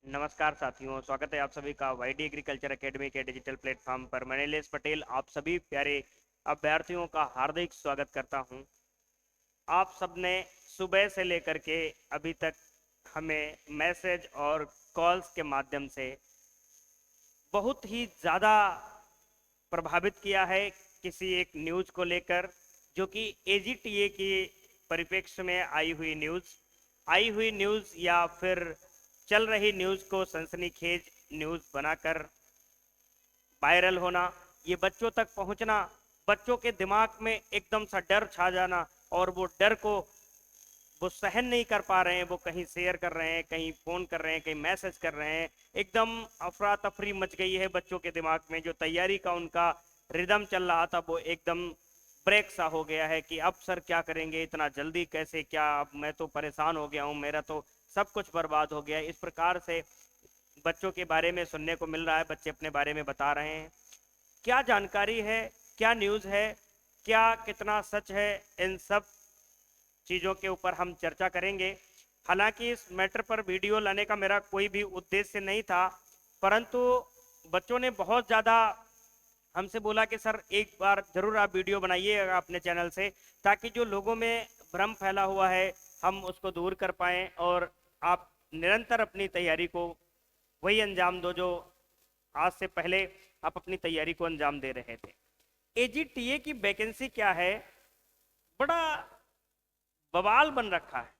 नमस्कार साथियों, स्वागत है आप सभी का वाईडी एग्रीकल्चर एकेडमी के डिजिटल प्लेटफॉर्म पर। मैं नीलेश पटेल आप सभी प्यारे अभ्यर्थियों का हार्दिक स्वागत करता हूं। आप सबने सुबह से लेकर के अभी तक हमें मैसेज और कॉल्स के माध्यम से बहुत ही ज़्यादा प्रभावित किया है किसी एक न्यूज़ को लेकर, जो कि एजीटीए के परिप्रेक्ष्य में आई हुई न्यूज़ या फिर चल रही न्यूज़ को सनसनीखेज न्यूज़ बनाकर वायरल होना, ये बच्चों तक पहुंचना, बच्चों के दिमाग में एकदम सा डर छा जाना और वो डर को वो सहन नहीं कर पा रहे हैं। वो कहीं शेयर कर रहे हैं, कहीं फ़ोन कर रहे हैं, कहीं मैसेज कर रहे हैं। एकदम अफरा तफरी मच गई है बच्चों के दिमाग में। जो तैयारी का उनका रिदम चल रहा था वो एकदम ब्रेक सा हो गया है कि अब सर क्या करेंगे, इतना जल्दी कैसे, क्या, अब मैं तो परेशान हो गया हूँ, मेरा तो सब कुछ बर्बाद हो गया। इस प्रकार से बच्चों के बारे में सुनने को मिल रहा है। बच्चे अपने बारे में बता रहे हैं, क्या जानकारी है, क्या न्यूज़ है, क्या कितना सच है, इन सब चीज़ों के ऊपर हम चर्चा करेंगे। हालांकि इस मैटर पर वीडियो लाने का मेरा कोई भी उद्देश्य नहीं था, परंतु बच्चों ने बहुत ज़्यादा हमसे बोला कि सर एक बार ज़रूर आप वीडियो बनाइएगा अपने चैनल से, ताकि जो लोगों में भ्रम फैला हुआ है हम उसको दूर कर पाएँ और आप निरंतर अपनी तैयारी को वही अंजाम दो जो आज से पहले आप अपनी तैयारी को अंजाम दे रहे थे। एजीटीए की वैकेंसी क्या है, बड़ा बवाल बन रखा है।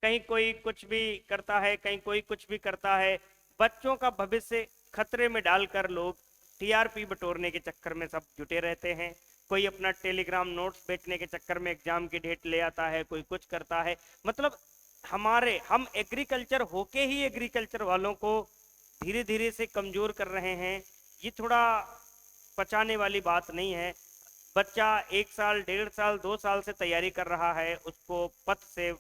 कहीं कोई कुछ भी करता है, कहीं कोई कुछ भी करता है। बच्चों का भविष्य खतरे में डालकर लोग टीआरपी बटोरने के चक्कर में सब जुटे रहते हैं। कोई अपना टेलीग्राम नोट्स बेचने के चक्कर में एग्जाम की डेट ले आता है, कोई कुछ करता है। मतलब हम एग्रीकल्चर होके ही एग्रीकल्चर वालों को धीरे धीरे से कमजोर कर रहे हैं। ये थोड़ा पचाने वाली बात नहीं है। बच्चा 1 साल, 1.5 साल, 2 साल से तैयारी कर रहा है, उसको पथ से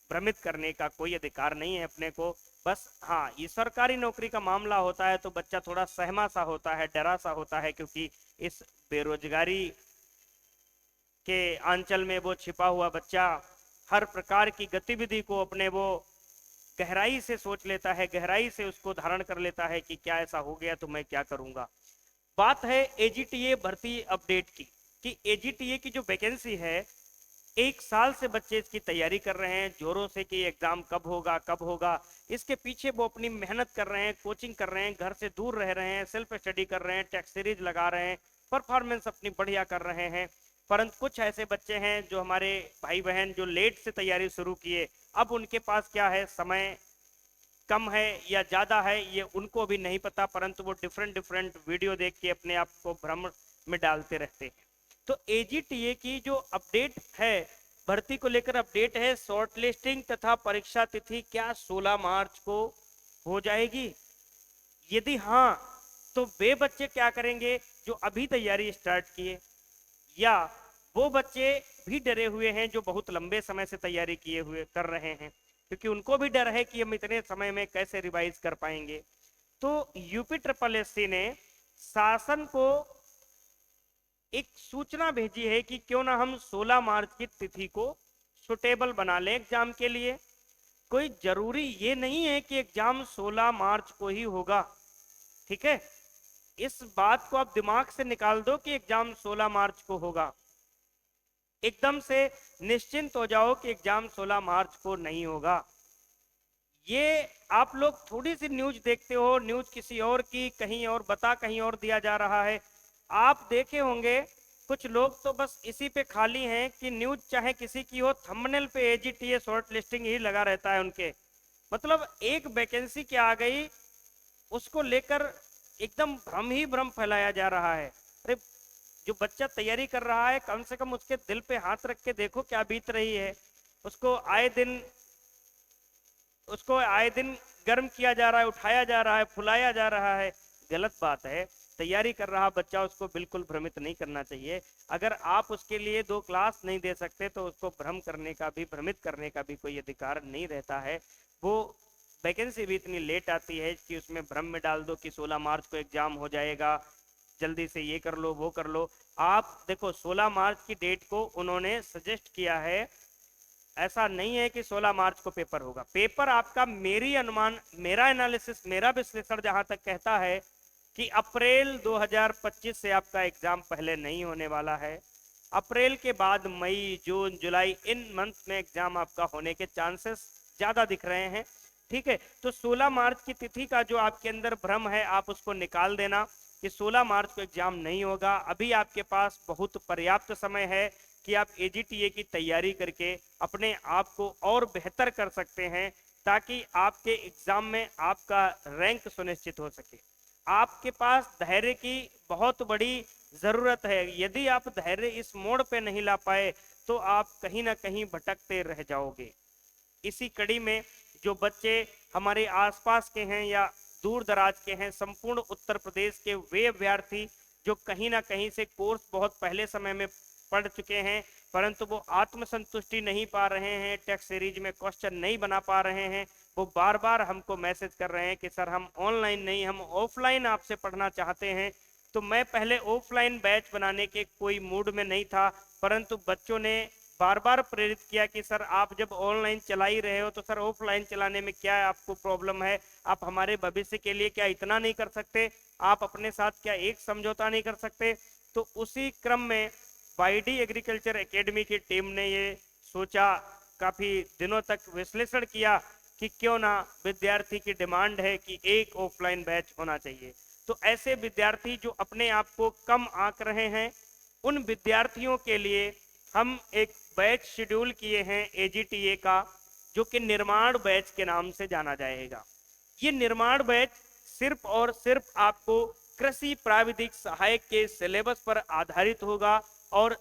भ्रमित करने का कोई अधिकार नहीं है अपने को। बस हाँ, ये सरकारी नौकरी का मामला होता है तो बच्चा थोड़ा सहमा सा होता है, डरा सा होता है, क्योंकि इस बेरोजगारी के आंचल में वो छिपा हुआ बच्चा हर प्रकार की गतिविधि को अपने वो गहराई से सोच लेता है, गहराई से उसको धारण कर लेता है कि क्या ऐसा हो गया तो मैं क्या करूंगा। बात है एजीटीए भर्ती अपडेट की, कि एजीटीए की जो वैकेंसी है, 1 साल से बच्चे इसकी तैयारी कर रहे हैं जोरों से कि एग्जाम कब होगा कब होगा। इसके पीछे वो अपनी मेहनत कर रहे हैं, कोचिंग कर रहे हैं, घर से दूर रह रहे हैं, सेल्फ स्टडी कर रहे हैं, टेस्ट सीरीज लगा रहे हैं, परफॉर्मेंस अपनी बढ़िया कर रहे हैं। परंतु कुछ ऐसे बच्चे हैं जो हमारे भाई बहन जो लेट से तैयारी शुरू किए, अब उनके पास क्या है, समय कम है या ज़्यादा है ये उनको भी नहीं पता, परंतु वो डिफरेंट डिफरेंट वीडियो देख के अपने आप को भ्रम में डालते रहते हैं। तो एजीटीए की जो अपडेट है, भर्ती को लेकर अपडेट है, शॉर्ट लिस्टिंग तथा परीक्षा तिथि क्या 16 मार्च को हो जाएगी? यदि हाँ, तो वे बच्चे क्या करेंगे जो अभी तैयारी स्टार्ट किए, या वो बच्चे भी डरे हुए हैं जो बहुत लंबे समय से तैयारी किए हुए कर रहे हैं, क्योंकि उनको भी डर है कि हम इतने समय में कैसे रिवाइज कर पाएंगे। तो यूपी ट्रिपल एससी ने शासन को एक सूचना भेजी है कि क्यों ना हम 16 मार्च की तिथि को सुटेबल बना लें एग्जाम के लिए। कोई जरूरी ये नहीं है कि एग्जाम 16 मार्च को ही होगा, ठीक है? इस बात को आप दिमाग से निकाल दो कि एग्जाम 16 मार्च को होगा। एकदम से निश्चिंत हो जाओ कि एग्जाम 16 मार्च को नहीं होगा। ये आप लोग थोड़ी सी न्यूज देखते हो, न्यूज किसी और की कहीं और बता कहीं और दिया जा रहा है। आप देखे होंगे कुछ लोग तो बस इसी पे खाली हैं कि न्यूज चाहे किसी की हो, थंबनेल पे एजीटीए शॉर्ट लिस्टिंग ही लगा रहता है उनके। मतलब एक वैकेंसी क्या आ गई, उसको लेकर एकदम भ्रम ही भ्रम फैलाया जा रहा है। अरे जो बच्चा तैयारी कर रहा है, कम से कम उसके दिल पे हाथ रख के देखो क्या बीत रही है। उसको आए दिन उसको आए दिन गर्म किया जा रहा है, उठाया जा रहा है, फुलाया जा रहा है। गलत बात है। तैयारी कर रहा बच्चा, उसको बिल्कुल भ्रमित नहीं करना चाहिए। अगर आप उसके लिए 2 क्लास नहीं दे सकते तो उसको भ्रम करने का भी, भ्रमित करने का भी कोई अधिकार नहीं रहता है। वो वैकेंसी भी इतनी लेट आती है कि उसमें भ्रम में डाल दो कि 16 मार्च को एग्जाम हो जाएगा, जल्दी से ये कर लो वो कर लो। आप देखो 16 मार्च की डेट को उन्होंने सजेस्ट किया है ऐसा नहीं है कि 16 मार्च को पेपर होगा। पेपर आपका, मेरी अनुमान, मेरा एनालिसिस, मेरा विश्लेषण जहां तक कहता है कि अप्रैल 2025 से आपका एग्जाम पहले नहीं होने वाला है। अप्रैल के बाद मई, जून, जुलाई, इन मंथ में एग्जाम आपका होने के चांसेस ज्यादा दिख रहे हैं। ठीक है, तो 16 मार्च की तिथि का जो आपके अंदर भ्रम है आप उसको निकाल देना कि 16 मार्च को एग्जाम नहीं होगा। अभी आपके पास बहुत पर्याप्त समय है कि आप एजीटीए की तैयारी करके अपने आप को और बेहतर कर सकते हैं, ताकि आपके एग्जाम में आपका रैंक सुनिश्चित हो सके। आपके पास धैर्य की बहुत बड़ी जरूरत है। यदि आप धैर्य इस मोड़ पे नहीं ला पाए तो आप कहीं ना कहीं भटकते रह जाओगे। इसी कड़ी में जो बच्चे हमारे आसपास के हैं या दूर दराज के हैं, संपूर्ण उत्तर प्रदेश के वे अभ्यर्थी जो कहीं ना कहीं से कोर्स बहुत पहले समय में पढ़ चुके हैं परंतु वो आत्मसंतुष्टि नहीं पा रहे हैं, टेक्स्ट सीरीज में क्वेश्चन नहीं बना पा रहे हैं, वो बार बार हमको मैसेज कर रहे हैं कि सर हम ऑनलाइन नहीं, हम ऑफलाइन आपसे पढ़ना चाहते हैं। तो मैं पहले ऑफलाइन बैच बनाने के कोई मूड में नहीं था, परंतु बच्चों ने बार बार प्रेरित किया कि सर आप जब ऑनलाइन चला ही रहे हो तो सर ऑफलाइन चलाने में क्या आपको प्रॉब्लम है, आप हमारे भविष्य के लिए क्या इतना नहीं कर सकते, आप अपने साथ क्या एक समझौता नहीं कर सकते। तो उसी क्रम में वाईडी एग्रीकल्चर एकेडमी की टीम ने ये सोचा, काफी दिनों तक विश्लेषण किया कि क्यों ना, विद्यार्थी की डिमांड है कि एक ऑफलाइन बैच होना चाहिए। तो ऐसे विद्यार्थी जो अपने आप को कम आंक रहे हैं, उन विद्यार्थियों के लिए हम एक बैच शेड्यूल किए हैं एजीटीए का, जो कि निर्माण बैच के नाम से जाना जाएगा। ये निर्माण बैच सिर्फ और सिर्फ आपको कृषि प्राविधिक सहायक के सिलेबस पर आधारित होगा और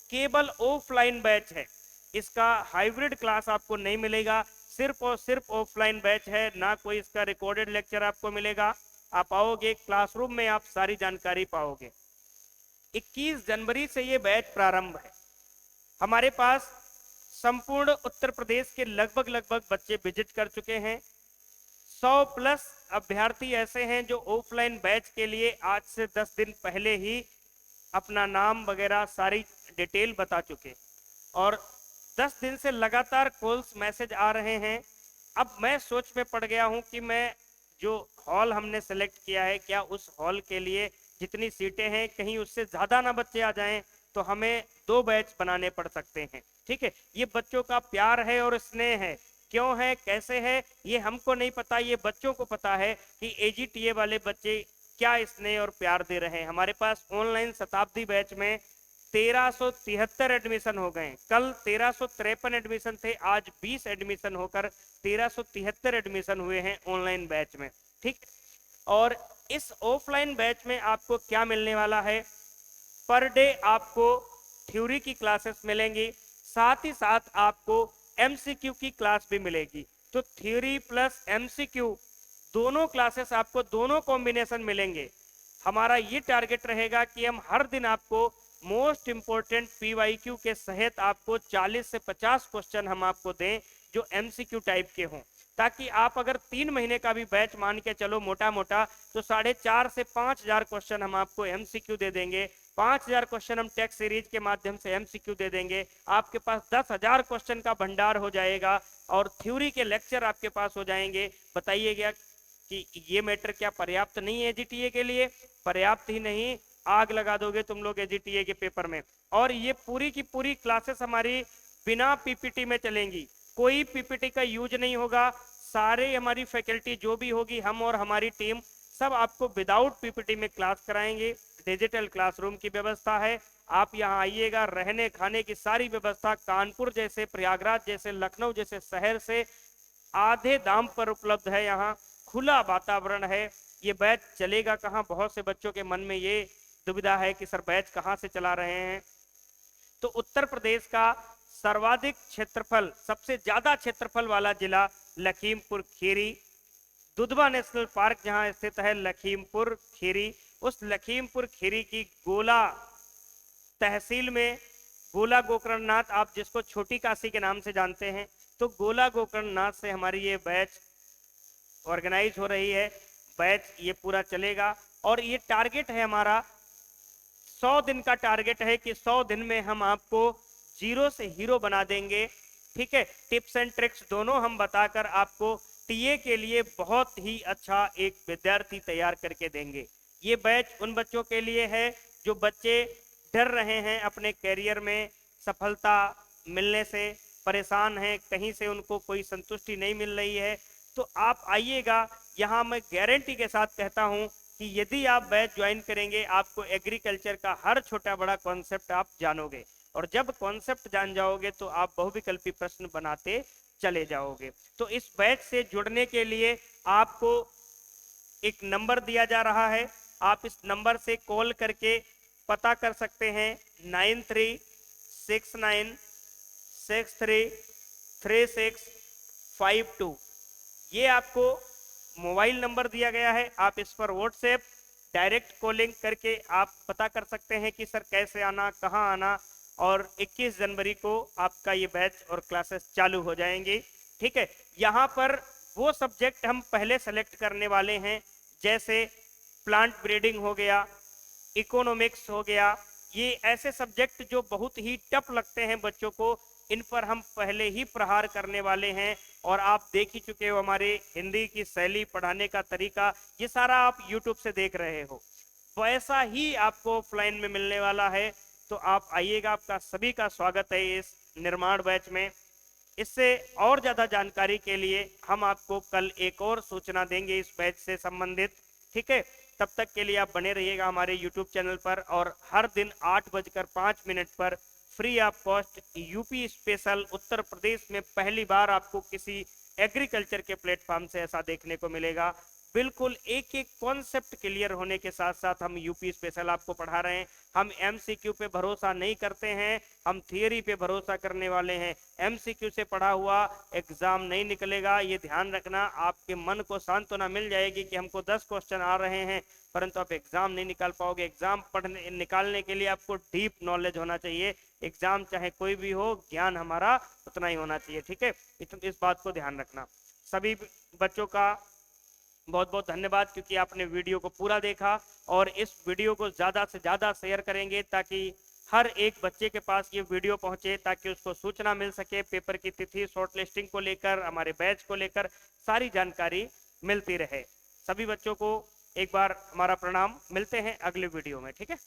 केवल ऑफलाइन बैच है। इसका हाइब्रिड क्लास आपको नहीं मिलेगा, सिर्फ और सिर्फ ऑफलाइन बैच है, ना कोई इसका रिकॉर्डेड लेक्चर आपको मिलेगा। आप आओगे क्लासरूम में आप सारी जानकारी पाओगे। 21 जनवरी से ये बैच प्रारंभ है। हमारे पास संपूर्ण उत्तर प्रदेश के लगभग बच्चे विजिट कर चुके हैं। 100+ अभ्यर्थी ऐसे हैं जो ऑफलाइन बैच के लिए आज से 10 दिन पहले ही अपना नाम वगैरह सारी डिटेल बता चुके, और 10 दिन से लगातार कॉल्स मैसेज आ रहे हैं। अब मैं सोच में पड़ गया हूं कि मैं जो हॉल हमने सेलेक्ट किया है, क्या उस हॉल के लिए जितनी सीटें हैं कहीं उससे ज्यादा ना बच्चे आ जाएं, तो हमें 2 बैच बनाने पड़ सकते हैं। ठीक है, ये बच्चों का प्यार है और स्नेह है, क्यों है कैसे है ये हमको नहीं पता, ये बच्चों को पता है कि एजीटीए वाले बच्चे क्या स्नेह और प्यार दे रहे हैं। हमारे पास ऑनलाइन शताब्दी बैच में 1373 एडमिशन हो गए। कल 1353 एडमिशन थे, आज 20 एडमिशन होकर 1373 एडमिशन हुए हैं ऑनलाइन बैच में। ठीक, और इस ऑफलाइन बैच में आपको क्या मिलने वाला है, पर डे आपको थ्योरी की क्लासेस मिलेंगी, साथ ही साथ आपको एमसीक्यू की क्लास भी मिलेगी। तो थ्योरी प्लस एमसीक्यू दोनों क्लासेस आपको, दोनों कॉम्बिनेशन मिलेंगे। हमारा ये टारगेट रहेगा कि हम हर दिन आपको मोस्ट इंपोर्टेंट पीवाईक्यू के सहित आपको 40 से 50 क्वेश्चन हम आपको दें जो एमसीक्यू टाइप के हों, ताकि आप अगर 3 महीने का भी बैच मान के चलो मोटा मोटा, तो 4,500 से 5,000 क्वेश्चन हम आपको एमसीक्यू दे देंगे। 5,000 क्वेश्चन हम टेक्स्ट सीरीज के माध्यम से एमसीक्यू दे देंगे। आपके पास 10,000 क्वेश्चन का भंडार हो जाएगा और थ्योरी के लेक्चर आपके पास हो जाएंगे। बताइएगा कि ये मैटर क्या पर्याप्त नहीं है एजीटीए के लिए? पर्याप्त ही नहीं, आग लगा दोगे तुम लोग एजीटीए के पेपर में। और ये पूरी की पूरी क्लासेस हमारी बिना पीपीटी में चलेंगी, कोई पीपीटी का यूज नहीं होगा। सारे हमारी फैकल्टी जो भी होगी, हम और हमारी टीम सब आपको विदाउट पीपीटी में क्लास कराएंगे। डिजिटल क्लासरूम की व्यवस्था है, आप यहाँ आइएगा, रहने खाने की सारी व्यवस्था कानपुर जैसे, प्रयागराज जैसे, लखनऊ जैसे शहर से आधे दाम पर उपलब्ध है। यहाँ खुला वातावरण है। ये बैच चलेगा कहाँ, बहुत से बच्चों के मन में ये दुविधा है कि सर बैच कहाँ से चला रहे हैं। तो उत्तर प्रदेश का सर्वाधिक क्षेत्रफल, सबसे ज्यादा क्षेत्रफल वाला जिला लखीमपुर खीरी, दुधवा नेशनल पार्क जहां स्थित है लखीमपुर खीरी, उस लखीमपुर खीरी की गोला तहसील में गोला गोकर्णनाथ, आप जिसको छोटी काशी के नाम से जानते हैं, तो गोला गोकर्णनाथ से हमारी ये बैच ऑर्गेनाइज हो रही है। बैच ये पूरा चलेगा और ये टारगेट है हमारा 100 दिन का टारगेट है कि 100 दिन में हम आपको जीरो से हीरो बना देंगे। ठीक है। टिप्स एंड ट्रिक्स दोनों हम बताकर आपको टीए के लिए बहुत ही अच्छा एक विद्यार्थी तैयार करके देंगे। ये बैच उन बच्चों के लिए है जो बच्चे डर रहे हैं अपने कैरियर में सफलता मिलने से, परेशान हैं, कहीं से उनको कोई संतुष्टि नहीं मिल रही है। तो आप आइएगा, यहाँ मैं गारंटी के साथ कहता हूँ कि यदि आप बैच ज्वाइन करेंगे आपको एग्रीकल्चर का हर छोटा बड़ा कॉन्सेप्ट आप जानोगे, और जब कॉन्सेप्ट जान जाओगे तो आप बहुविकल्पी प्रश्न बनाते चले जाओगे। तो इस बैच से जुड़ने के लिए आपको एक नंबर दिया जा रहा है, आप इस नंबर से कॉल करके पता कर सकते हैं 9369633652। ये आपको मोबाइल नंबर दिया गया है, आप इस पर व्हाट्सएप डायरेक्ट कॉलिंग करके आप पता कर सकते हैं कि सर कैसे आना, कहाँ आना, और 21 जनवरी को आपका ये बैच और क्लासेस चालू हो जाएंगी। ठीक है, यहाँ पर वो सब्जेक्ट हम पहले सेलेक्ट करने वाले हैं, जैसे प्लांट ब्रीडिंग हो गया, इकोनॉमिक्स हो गया, ये ऐसे सब्जेक्ट जो बहुत ही टफ लगते हैं बच्चों को, इन पर हम पहले ही प्रहार करने वाले हैं। और आप देख ही चुके हो हमारे हिंदी की शैली, पढ़ाने का तरीका, ये सारा आप यूट्यूब से देख रहे हो, वैसा ही आपको ऑफलाइन में मिलने वाला है। तो आप आइएगा, आपका सभी का स्वागत है इस निर्माण बैच में। इससे और ज़्यादा जानकारी के लिए हम आपको कल एक और सूचना देंगे इस बैच से संबंधित। ठीक है, तब तक के लिए आप बने रहिएगा हमारे यूट्यूब चैनल पर, और हर दिन 8:05 पर free of cost UP special Uttar Pradesh में पहली बार आपको किसी एग्रीकल्चर के प्लेटफॉर्म से ऐसा देखने को मिलेगा। बिल्कुल एक एक कॉन्सेप्ट क्लियर होने के साथ साथ हम यूपी स्पेशल आपको पढ़ा रहे हैं। हम एमसीक्यू पे भरोसा नहीं करते हैं, हम थियरी पे भरोसा करने वाले हैं। एमसीक्यू से पढ़ा हुआ एग्जाम नहीं निकलेगा, ये ध्यान रखना। आपके मन को सांत्वना मिल जाएगी कि हमको 10 क्वेश्चन आ रहे हैं, परंतु आप एग्जाम नहीं निकाल पाओगे। एग्जाम पढ़ने निकालने के लिए आपको डीप नॉलेज होना चाहिए। एग्जाम चाहे कोई भी हो, ज्ञान हमारा उतना ही होना चाहिए। ठीक है, इस बात को ध्यान रखना। सभी बच्चों का बहुत बहुत धन्यवाद, क्योंकि आपने वीडियो को पूरा देखा, और इस वीडियो को ज़्यादा से ज़्यादा शेयर करेंगे ताकि हर एक बच्चे के पास ये वीडियो पहुंचे, ताकि उसको सूचना मिल सके पेपर की तिथि, शॉर्ट लिस्टिंग को लेकर, हमारे बैच को लेकर सारी जानकारी मिलती रहे। सभी बच्चों को एक बार हमारा प्रणाम, मिलते हैं अगले वीडियो में। ठीक है।